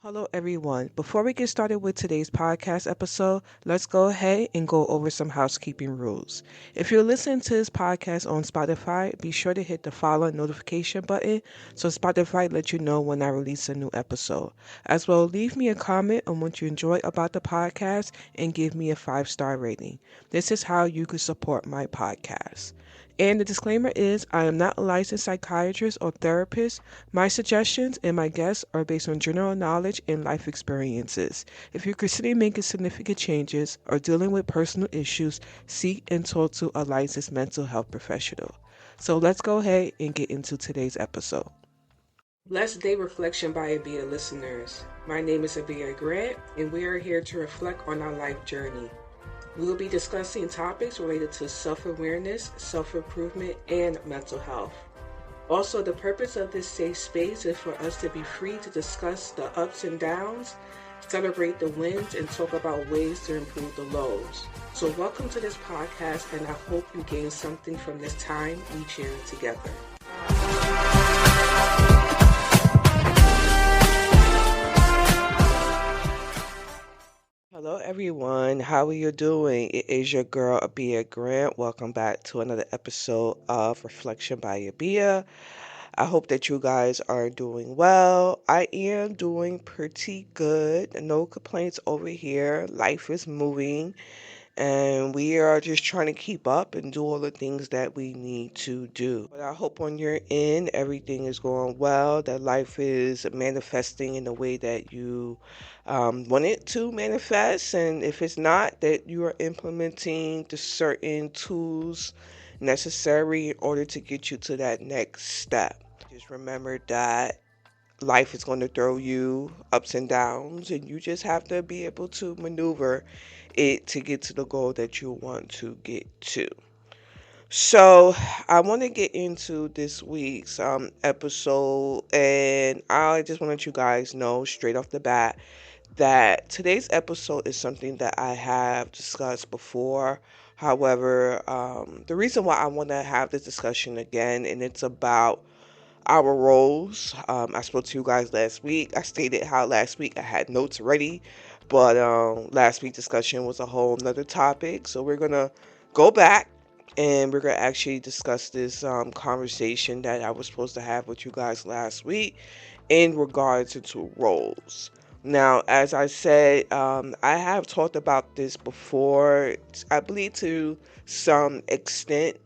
Hello, everyone. Before we get started with today's podcast episode, let's go ahead and go over some housekeeping rules. If you're listening to this podcast on Spotify, be sure to hit the follow notification button so Spotify lets you know when I release a new episode. As well, leave me a comment on what you enjoy about the podcast and give me a 5-star rating. This is how you can support my podcast. And the disclaimer is I am not a licensed psychiatrist or therapist. My suggestions and my guests are based on general knowledge and life experiences. If you're considering making significant changes or dealing with personal issues, seek and talk to a licensed mental health professional. So let's go ahead and get into today's episode. Blessed Day Reflection by Abia listeners. My name is Abia Grant, and we are here to reflect on our life journey. We will be discussing topics related to self-awareness, self-improvement, and mental health. Also, the purpose of this safe space is for us to be free to discuss the ups and downs, celebrate the wins, and talk about ways to improve the lows. So welcome to this podcast, and I hope you gain something from this time we share together. Hello, everyone. How are you doing? It is your girl, Abia Grant. Welcome back to another episode of Reflection by Abia. I hope that you guys are doing well. I am doing pretty good. No complaints over here. Life is moving, and we are just trying to keep up and do all the things that we need to do. But I hope on your end, everything is going well, that life is manifesting in the way that you want it to manifest. And if it's not, that you are implementing the certain tools necessary in order to get you to that next step. Just remember that life is going to throw you ups and downs, and you just have to be able to maneuver it to get to the goal that you want to get to. So, I want to get into this week's episode, and I just want to let you guys know straight off the bat that today's episode is something that I have discussed before. However, the reason why I want to have this discussion again, and it's about our roles. I spoke to you guys last week. I stated how last week I had notes ready, but last week's discussion was a whole nother topic. So we're going to go back and we're going to actually discuss this conversation that I was supposed to have with you guys last week in regards to roles. Now, as I said, I have talked about this before, I believe to some extent,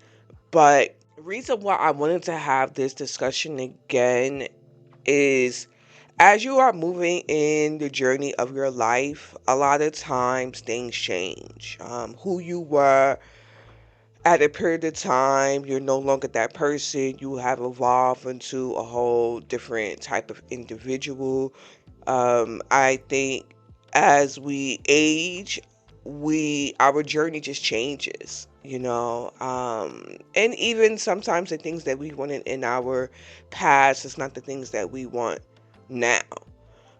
but the reason why I wanted to have this discussion again is as you are moving in the journey of your life, a lot of times things change. Who you were at a period of time, you're no longer that person. You have evolved into a whole different type of individual. I think as we age, our journey just changes, and even sometimes the things that we wanted in our past is not the things that we want now.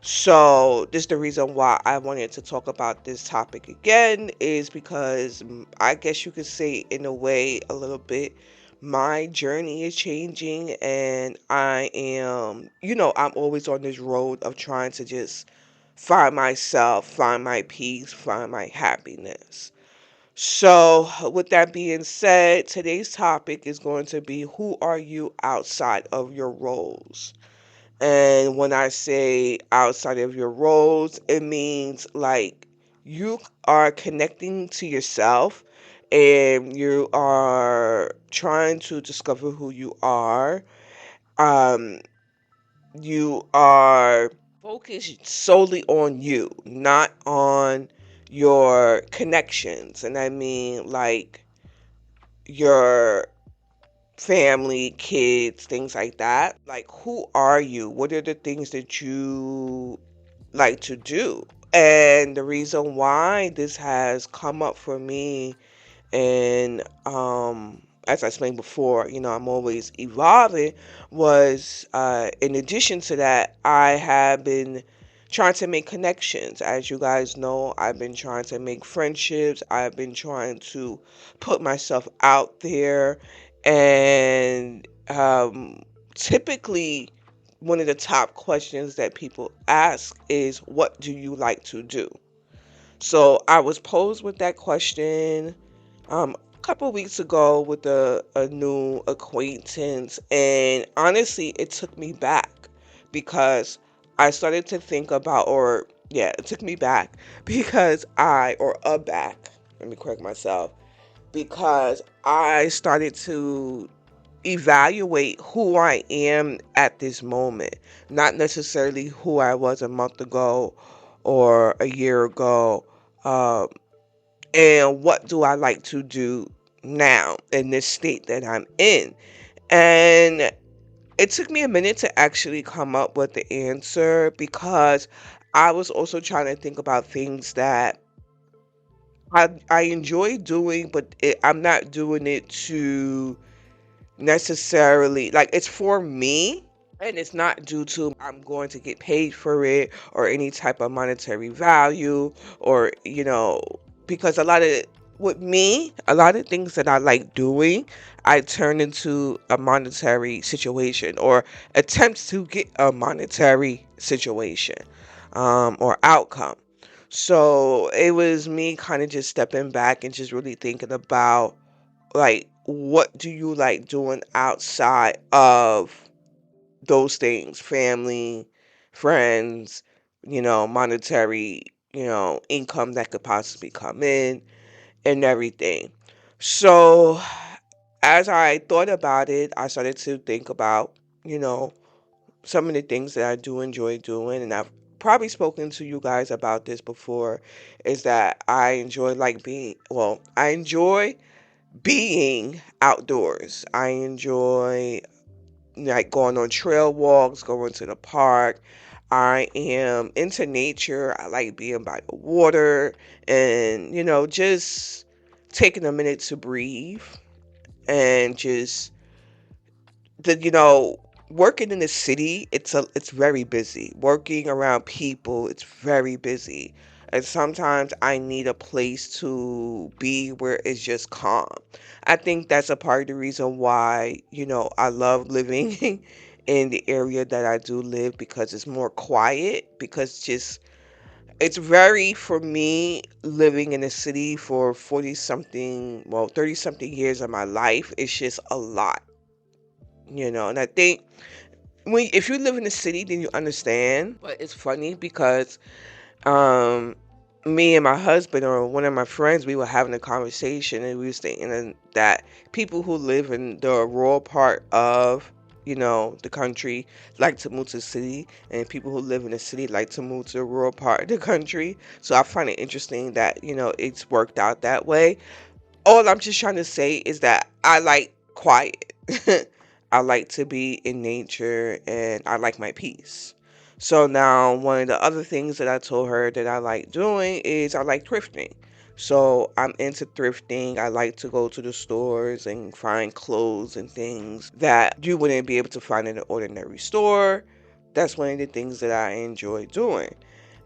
So this is the reason why I wanted to talk about this topic again, is because I guess you could say in a way a little bit my journey is changing, and I am, I'm always on this road of trying to just find myself, find my peace, find my happiness. So, with that being said, today's topic is going to be who are you outside of your roles? And when I say outside of your roles, it means like you are connecting to yourself and you are trying to discover who you are. Um, you are focused solely on you, not on your connections. And I mean, like, your family, kids, things like that. Like, who are you? What are the things that you like to do? And the reason why this has come up for me, and as I explained before, I'm always evolving, was in addition to that, I have been trying to make connections. As you guys know, I've been trying to make friendships. I've been trying to put myself out there, and typically one of the top questions that people ask is, what do you like to do? So I was posed with that question a couple of weeks ago with a new acquaintance, and honestly, it took me back because I started to think about, or yeah, it took me back because back, let me correct myself, because I started to evaluate who I am at this moment, not necessarily who I was a month ago or a year ago. Um, and what do I like to do now in this state that I'm in? And it took me a minute to actually come up with the answer because I was also trying to think about things that I enjoy doing, but I'm not doing it to necessarily, like, it's for me, and it's not due to I'm going to get paid for it or any type of monetary value, or because with me, a lot of things that I like doing, I turn into a monetary situation or attempts to get a monetary situation, or outcome. So it was me kind of just stepping back and just really thinking about, like, what do you like doing outside of those things? Family, friends, monetary, income that could possibly come in and everything. So as I thought about it, I started to think about, you know, some of the things that I do enjoy doing, and I've probably spoken to you guys about this before, is that I enjoy being outdoors. I enjoy, like, going on trail walks, going to the park. I am into nature. I like being by the water and, just taking a minute to breathe and just working in the city, it's very busy. Working around people, it's very busy. And sometimes I need a place to be where it's just calm. I think that's a part of the reason why, I love living in the area that I do live, because it's more quiet, because just it's very, for me, living in the city for 40 something, well, 30 something years of my life, it's just a lot. And I think, if you live in the city, then you understand. But it's funny because, um, me and my husband, or one of my friends, we were having a conversation, and we were saying that people who live in the rural part of, the country, like to move to the city, and people who live in the city like to move to the rural part of the country. So I find it interesting that, it's worked out that way. All I'm just trying to say is that I like quiet. I like to be in nature, and I like my peace. So now, one of the other things that I told her that I like doing is I like thrifting. So I'm into thrifting. I like to go to the stores and find clothes and things that you wouldn't be able to find in an ordinary store. That's one of the things that I enjoy doing.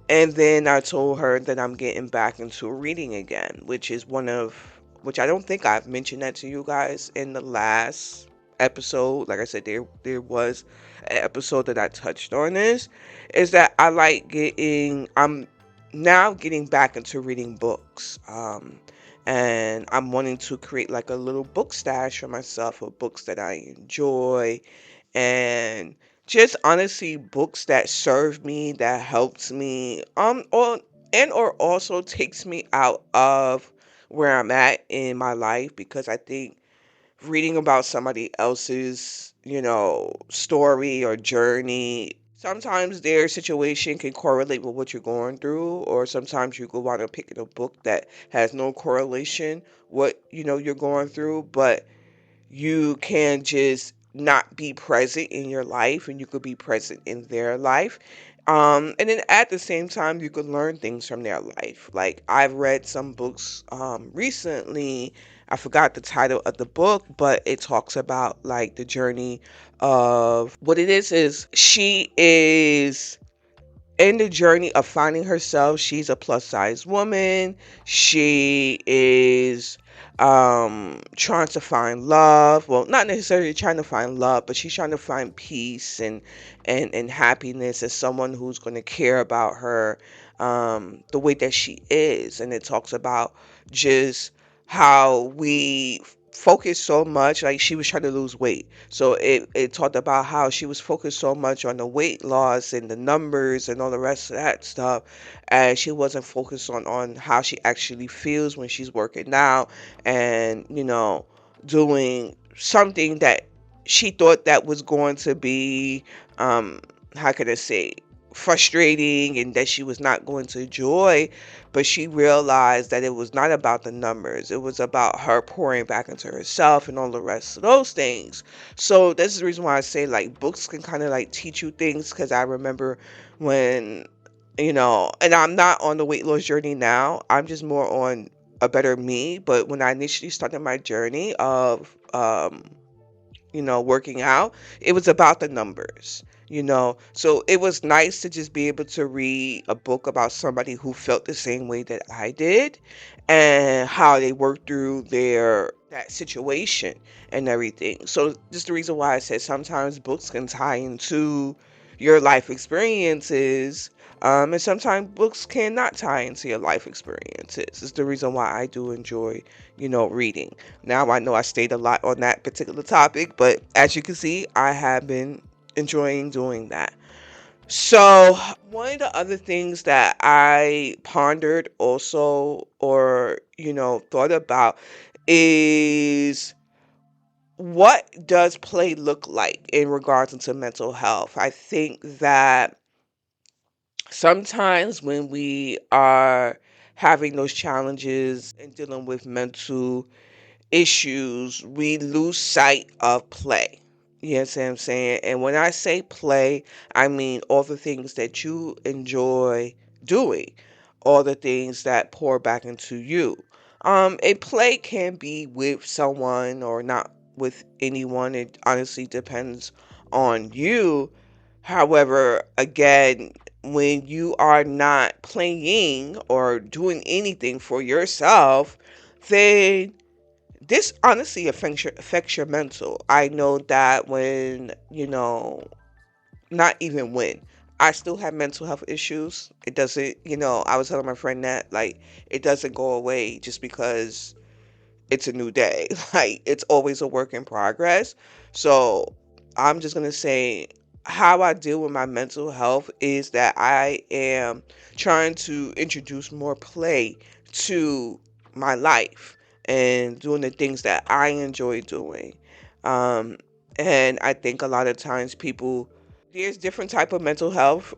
And then I told her that I'm getting back into reading again, which I don't think I've mentioned that to you guys in the last episode. Like I said, there was an episode that I touched on this, is that I'm now getting back into reading books. And I'm wanting to create like a little book stash for myself of books that I enjoy, and just honestly books that serve me, that helps me, or also takes me out of where I'm at in my life, because I think reading about somebody else's, story or journey, sometimes their situation can correlate with what you're going through, or sometimes you go out and pick a book that has no correlation what you're going through, but you can just not be present in your life, and you could be present in their life. And then at the same time, you could learn things from their life. Like, I've read some books recently. I forgot the title of the book, but it talks about, like, the journey of what it is she is in the journey of finding herself. She's a plus size woman. She is trying to find love. Well, not necessarily trying to find love, but she's trying to find peace and happiness as someone who's going to care about her the way that she is. And it talks about just how we focus so much, like she was trying to lose weight, so it talked about how she was focused so much on the weight loss and the numbers and all the rest of that stuff, and she wasn't focused on how she actually feels when she's working out and doing something that she thought that was going to be um how can I say, frustrating, and that she was not going to enjoy. But she realized that it was not about the numbers, it was about her pouring back into herself and all the rest of those things. So this is the reason why I say like books can kind of like teach you things, because I remember when, and I'm not on the weight loss journey now, I'm just more on a better me. But when I initially started my journey of working out, it was about the numbers. So it was nice to just be able to read a book about somebody who felt the same way that I did, and how they worked through their that situation and everything. So just the reason why I said sometimes books can tie into your life experiences, and sometimes books cannot tie into your life experiences. It's the reason why I do enjoy, reading. Now I know I stayed a lot on that particular topic, but as you can see, I have been enjoying doing that. So, one of the other things that I pondered also, or, thought about, is what does play look like in regards to mental health? I think that sometimes when we are having those challenges and dealing with mental issues, we lose sight of play. Yes, I'm saying. And when I say play, I mean all the things that you enjoy doing, all the things that pour back into you. A play can be with someone or not with anyone. It honestly depends on you. However, again, when you are not playing or doing anything for yourself, then this honestly affects your mental. I know that when, not even when, I still have mental health issues. It doesn't, I was telling my friend that, like, it doesn't go away just because it's a new day. Like, it's always a work in progress. So I'm just going to say how I deal with my mental health is that I am trying to introduce more play to my life and doing the things that I enjoy doing. Um, and I think a lot of times people, there's different type of mental health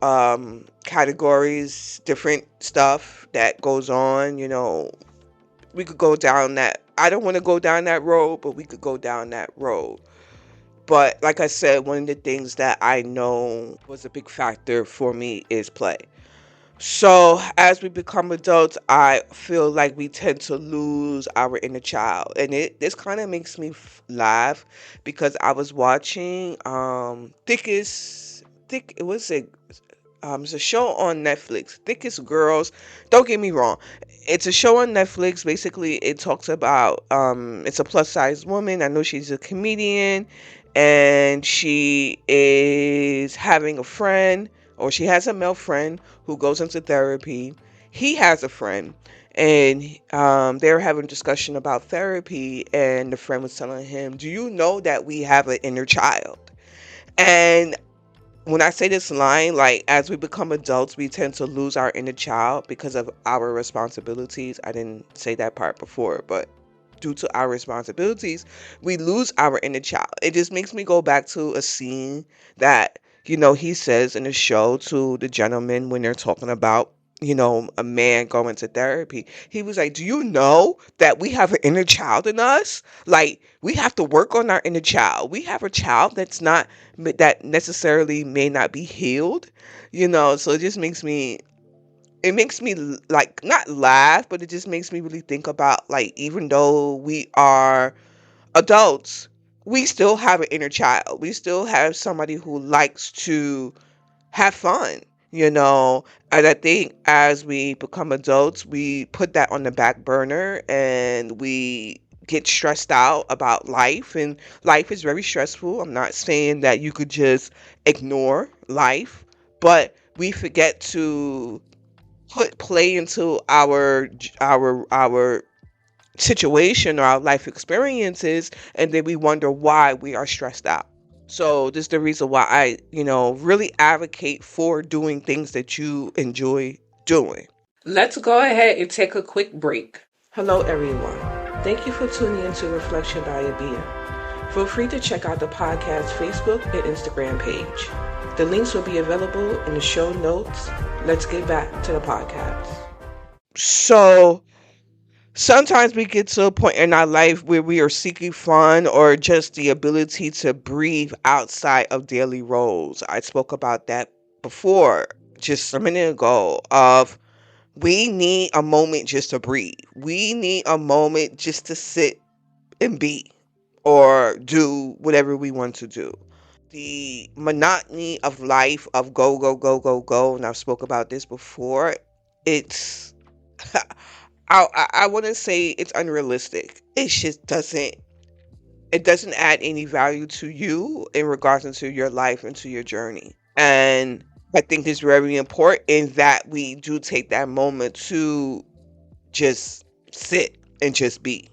categories, different stuff that goes on. We could go down that. I don't want to go down that road, but we could go down that road. But like I said, one of the things that I know was a big factor for me is play. So as we become adults, I feel like we tend to lose our inner child, and this kind of makes me laugh because I was watching thick. It was a it's a show on Netflix, Thickest Girls. Don't get me wrong. It's a show on Netflix. Basically, it talks about it's a plus size woman. I know she's a comedian, and she is having a friend, or she has a male friend who goes into therapy. He has a friend, and they're having a discussion about therapy, and the friend was telling him, "Do you know that we have an inner child?" And when I say this line, like as we become adults, we tend to lose our inner child because of our responsibilities. I didn't say that part before, but due to our responsibilities, we lose our inner child. It just makes me go back to a scene that, he says in the show to the gentleman when they're talking about, a man going to therapy. He was like, "Do you know that we have an inner child in us? Like, we have to work on our inner child. We have a child that necessarily may not be healed." So it makes me like not laugh, but it just makes me really think about, like, even though we are adults, we still have an inner child. We still have somebody who likes to have fun. you know. And I think as we become adults, we put that on the back burner and we get stressed out about life. And life is very stressful. I'm not saying that you could just ignore life, but we forget to put play into our situation or our life experiences, and then we wonder why we are stressed out. So this is the reason why I, really advocate for doing things that you enjoy doing. Let's go ahead and take a quick break. Hello, everyone. Thank you for tuning into Reflection by Abia. Feel free to check out the podcast Facebook and Instagram page. The links will be available in the show notes. Let's get back to the podcast. So, sometimes we get to a point in our life where we are seeking fun or just the ability to breathe outside of daily roles. I spoke about that before, just a minute ago, of we need a moment just to breathe. We need a moment just to sit and be or do whatever we want to do. The monotony of life of go, go, go, go, go, and I've spoke about this before, it's I wouldn't say it's unrealistic. It doesn't add any value to you in regards into your life and to your journey. And I think it's very important that we do take that moment to just sit and just be,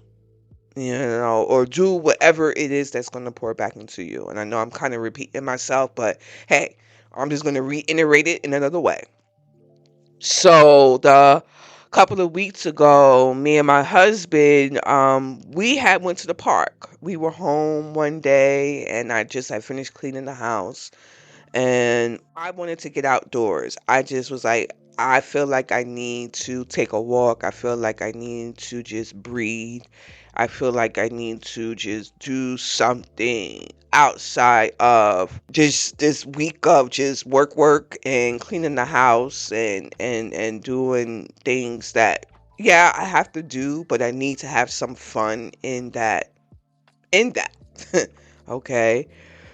or do whatever it is that's going to pour back into you. And I know I'm kind of repeating myself, but hey, I'm just going to reiterate it in another way. So the couple of weeks ago, me and my husband, we had went to the park. We were home one day, and I finished cleaning the house, and I wanted to get outdoors. I just was like, I feel like I need to take a walk. I feel like I need to just breathe. I feel like I need to just do something outside of just this week of just work and cleaning the house and doing things that, yeah, I have to do, but I need to have some fun in that. Okay.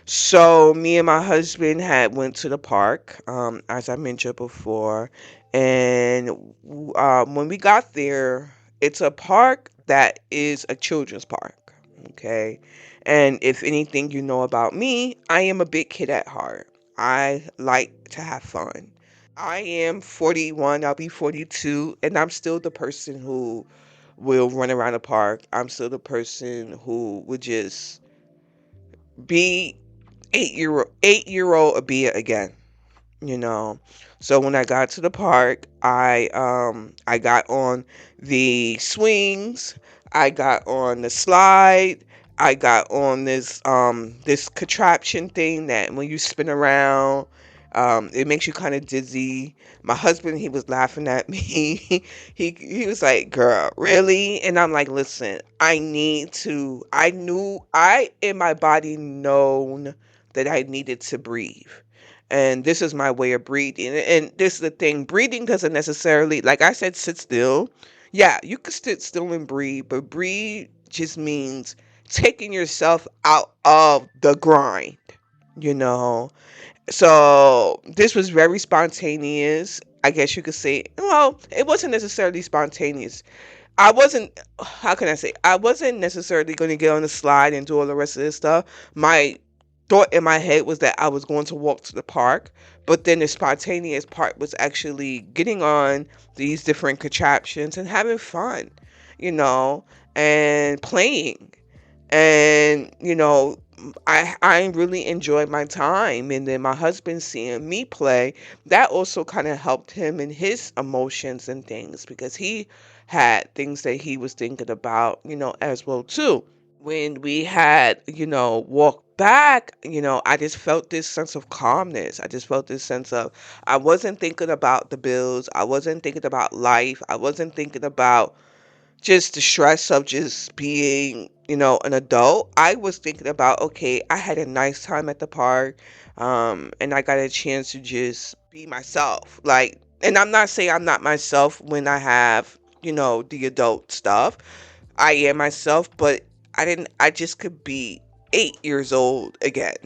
So me and my husband had went to the park, as I mentioned before, and when we got there, it's a park that is a children's park. Okay, and if anything you know about me, I am a big kid at heart. I like to have fun. I am 41. I'll be 42, and I'm still the person who will run around the park. I'm still the person who would just be 8-year old Abia again, you know. So when I got to the park, I got on the swings, I got on the slide, I got on this contraption thing that when you spin around, it makes you kind of dizzy. My husband, he was laughing at me. He was like, "Girl, really?" And I'm like, "Listen, I need to. I knew I in my body known that I needed to breathe." And this is my way of breathing. And this is the thing, breathing doesn't necessarily, like I said, sit still. Yeah, you can sit still and breathe, but breathe just means taking yourself out of the grind, you know. So this was very spontaneous. I guess you could say, well, it wasn't necessarily spontaneous. How can I say? I wasn't necessarily going to get on the slide and do all the rest of this stuff. My thought in my head was that I was going to walk to the park, but then the spontaneous part was actually getting on these different contraptions and having fun, you know, and playing. And, I really enjoyed my time. And then my husband seeing me play, that also kind of helped him in his emotions and things because he had things that he was thinking about, as well too. When we had, walked back, I just felt this sense of calmness. I just felt this sense of, I wasn't thinking about the bills. I wasn't thinking about life. I wasn't thinking about just the stress of just being, an adult. I was thinking about, okay, I had a nice time at the park, and I got a chance to just be myself. Like, and I'm not saying I'm not myself when I have, the adult stuff. I am myself, but I just could be 8 years old again.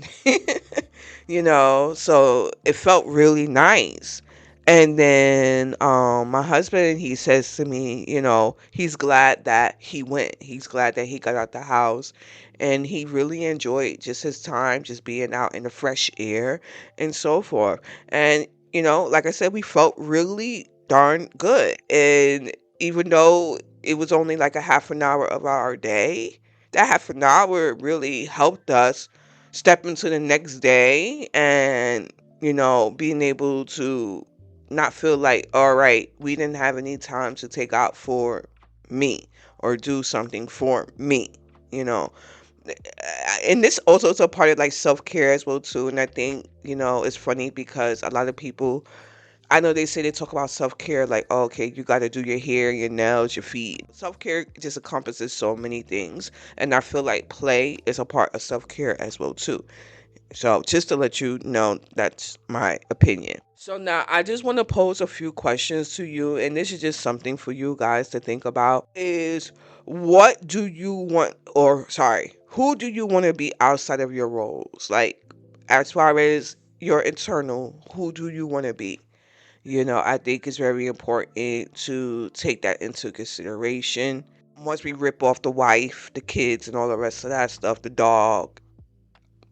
So it felt really nice. And then my husband, he says to me, he's glad that he went. He's glad that he got out the house, and he really enjoyed just his time just being out in the fresh air and so forth. And like I said, we felt really darn good. And even though it was only like a half an hour of our day, that half an hour really helped us step into the next day and being able to not feel like, all right, we didn't have any time to take out for me or do something for me, you know. And this also is a part of like self-care as well too. And I think, it's funny because a lot of people, I know they say they talk about self-care like, oh, okay, you got to do your hair, your nails, your feet. Self-care just encompasses so many things. And I feel like play is a part of self-care as well too. So just to let you know, that's my opinion. So now I just want to pose a few questions to you, and this is just something for you guys to think about. Is what do you want, or sorry, who do you want to be outside of your roles? Like, as far as your internal, who do you want to be? I think it's very important to take that into consideration. Once we rip off the wife, the kids, and all the rest of that stuff, the dog,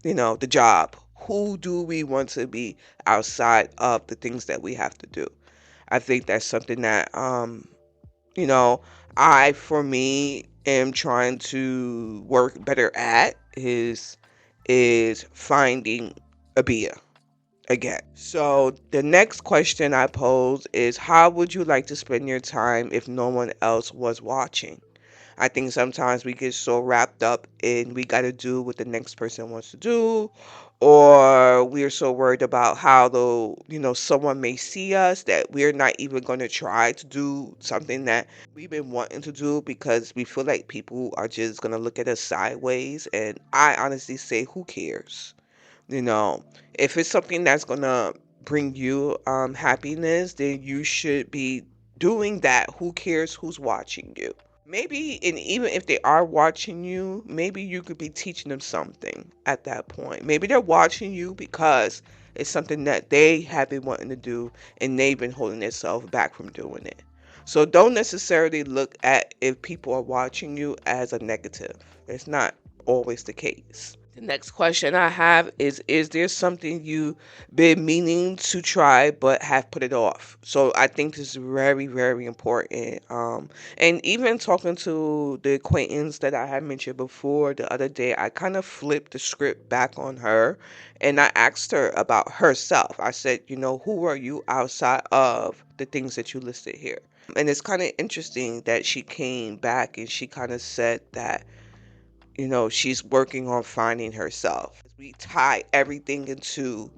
the job. Who do we want to be outside of the things that we have to do? I think that's something that you know, I for me am trying to work better at is finding a Bia again. So the next question I pose is, how would you like to spend your time if no one else was watching? I think sometimes we get so wrapped up in we got to do what the next person wants to do, or we're so worried about how someone may see us that we're not even going to try to do something that we've been wanting to do because we feel like people are just going to look at us sideways. And I honestly say, who cares? You know, if it's something that's going to bring you happiness, then you should be doing that. Who cares who's watching you? Maybe, and even if they are watching you, maybe you could be teaching them something at that point. Maybe they're watching you because it's something that they have been wanting to do and they've been holding themselves back from doing it. So don't necessarily look at if people are watching you as a negative. It's not always the case. The next question I have is there something you've been meaning to try but have put it off? So I think this is very, very important. And even talking to the acquaintance that I had mentioned before the other day, I kind of flipped the script back on her and I asked her about herself. I said, who are you outside of the things that you listed here? And it's kind of interesting that she came back and she kind of said that she's working on finding herself. We tie everything into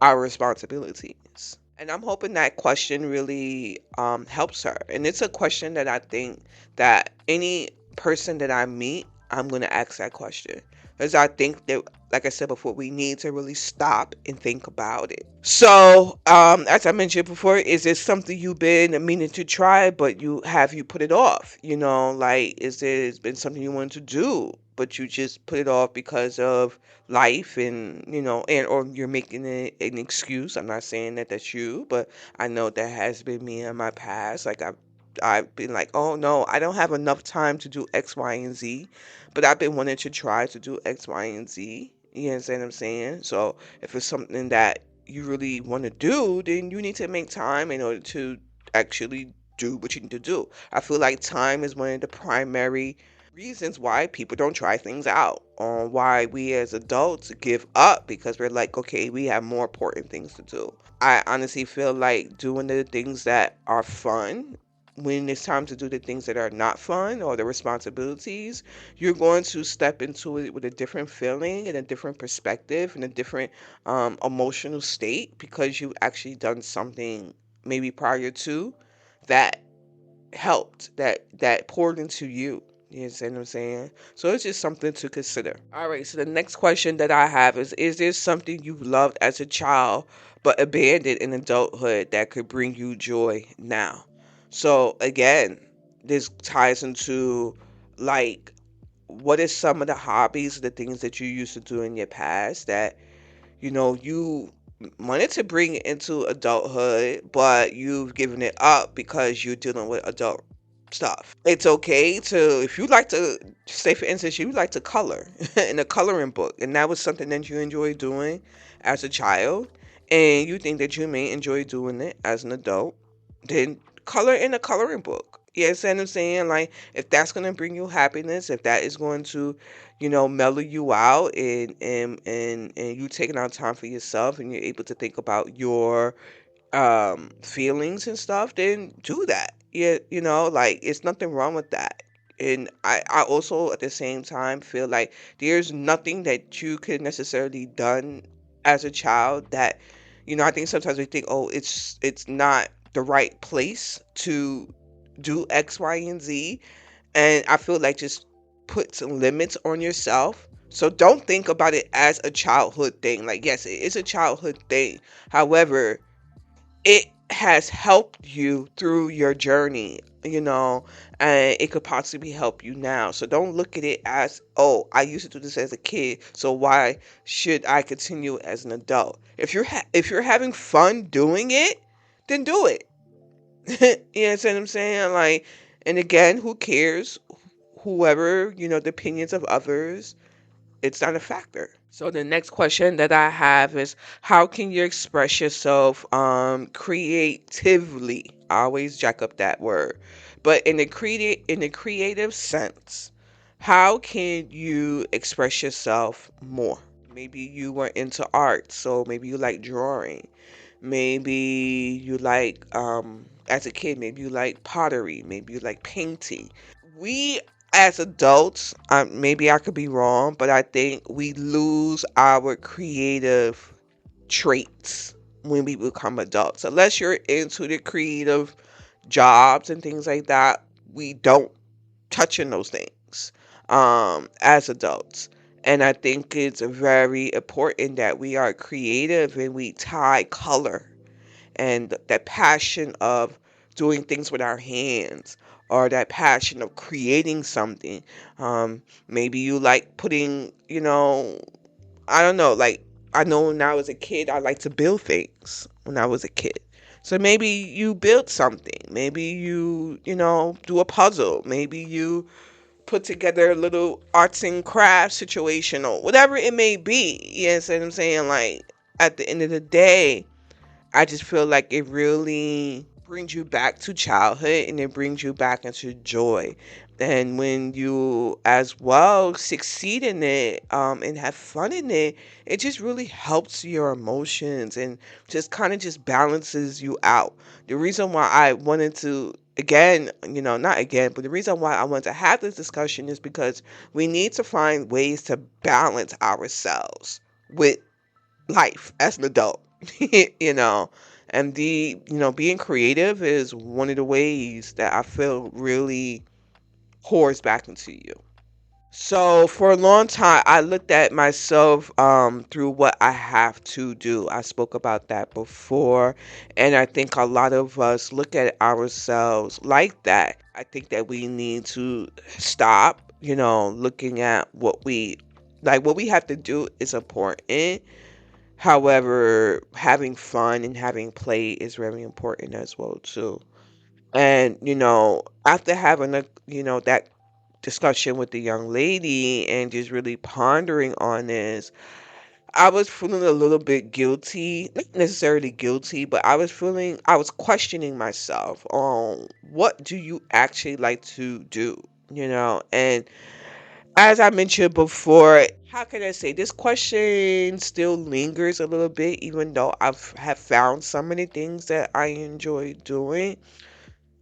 our responsibilities. And I'm hoping that question really helps her. And it's a question that I think that any person that I meet, I'm going to ask that question. Because I think that, like I said before, we need to really stop and think about it. So, as I mentioned before, is there something you've been meaning to try, but you put it off? Like, is there been something you wanted to do, but you just put it off because of life and and or you're making it an excuse. I'm not saying that that's you, but I know that has been me in my past. Like I've been like, oh no, I don't have enough time to do X, Y, and Z, but I've been wanting to try to do X, Y, and Z. You understand what I'm saying? So if it's something that you really want to do, then you need to make time in order to actually do what you need to do. I feel like time is one of the primary reasons why people don't try things out, or why we as adults give up because we're like, okay, we have more important things to do. I honestly feel like doing the things that are fun, when it's time to do the things that are not fun or the responsibilities, you're going to step into it with a different feeling and a different perspective and a different emotional state because you've actually done something maybe prior to that helped, that poured into you. You understand what I'm saying? So it's just something to consider. All right, so the next question that I have is there something you loved as a child but abandoned in adulthood that could bring you joy now? So again, this ties into like what is some of the hobbies, the things that you used to do in your past that you wanted to bring it into adulthood, but you've given it up because you're dealing with adult stuff. It's okay to, if you like to, say for instance, you like to color in a coloring book, and that was something that you enjoy doing as a child, and you think that you may enjoy doing it as an adult, then color in a coloring book. You understand what I'm saying? Like, if that's going to bring you happiness, if that is going to, mellow you out, and you taking out time for yourself, and you're able to think about your feelings and stuff, then do that. Yeah, like, it's nothing wrong with that. And I also at the same time feel like there's nothing that you could necessarily done as a child that, I think sometimes we think, oh, it's not the right place to do X, Y, and Z. And I feel like just put some limits on yourself. So don't think about it as a childhood thing. Like, yes, it is a childhood thing. However, it has helped you through your journey, and it could possibly help you now. So don't look at it as, oh, I used to do this as a kid, so why should I continue as an adult? If you're having fun doing it, then do it. You know what I'm saying? Like, and again, who cares? Whoever, the opinions of others, it's not a factor. So the next question that I have is, how can you express yourself creatively? I always jack up that word. But in the creative sense, how can you express yourself more? Maybe you were into art, so maybe you like drawing. Maybe you like as a kid, maybe you like pottery, maybe you like painting. We as adults, maybe I could be wrong, but I think we lose our creative traits when we become adults. Unless you're into the creative jobs and things like that, we don't touch on those things as adults. And I think it's very important that we are creative and we tie color and that passion of doing things with our hands, or that passion of creating something. Maybe you like putting, I don't know, like, I know when I was a kid, I like to build things when I was a kid. So maybe you build something. Maybe you do a puzzle. Maybe you put together a little arts and crafts situation, or whatever it may be. You know what I'm saying? Like, at the end of the day, I just feel like it really brings you back to childhood, and it brings you back into joy. And when you as well succeed in it, and have fun in it, it just really helps your emotions and just kind of just balances you out. The reason why I wanted to, again, not again, but the reason why I wanted to have this discussion is because we need to find ways to balance ourselves with life as an adult. you know and being creative is one of the ways that I feel really pours back into you. So for a long time I looked at myself through what I have to do. I spoke about that before, and I think a lot of us look at ourselves like that. I think that we need to stop, looking at what we have to do is important. However, having fun and having play is very important as well too. And after having that discussion with the young lady and just really pondering on this, I was feeling a little bit guilty, not necessarily guilty, but I was questioning myself on what do you actually like to do, and as I mentioned before, how can I say, this question still lingers a little bit, even though have found so many things that I enjoy doing.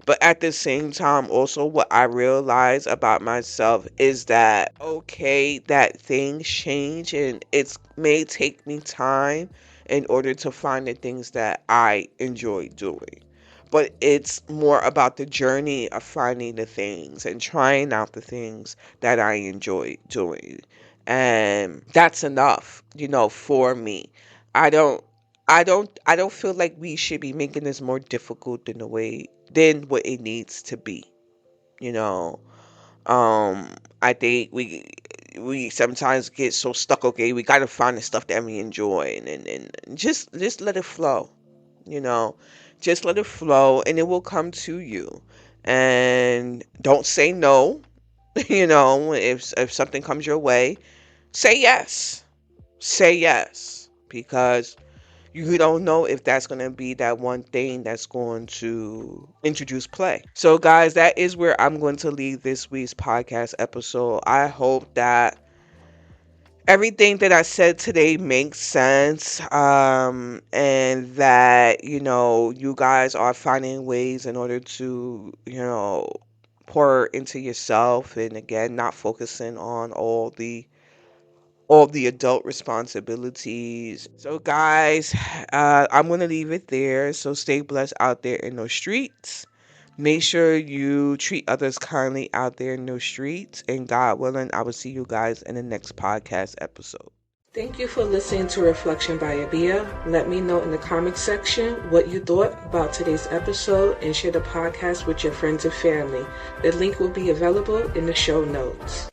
But at the same time, also what I realize about myself is that, okay, that things change, and it's may take me time in order to find the things that I enjoy doing. But it's more about the journey of finding the things and trying out the things that I enjoy doing. And that's enough, for me. I don't I don't feel like we should be making this more difficult than what it needs to be, you know. I think we sometimes get so stuck. Okay, we got to find the stuff that we enjoy, and just let it flow. You know, just let it flow, and it will come to you. And don't say no. If something comes your way, say yes. Say yes, because you don't know if that's going to be that one thing that's going to introduce play. So, guys, that is where I'm going to leave this week's podcast episode. I hope that everything that I said today makes sense, and that, you guys are finding ways in order to, pour into yourself, and again, not focusing on all the adult responsibilities. So, guys, I'm going to leave it there. So, stay blessed out there in those streets. Make sure you treat others kindly out there in those streets. And God willing, I will see you guys in the next podcast episode. Thank you for listening to Reflection by Abia. Let me know in the comments section what you thought about today's episode, and share the podcast with your friends and family. The link will be available in the show notes.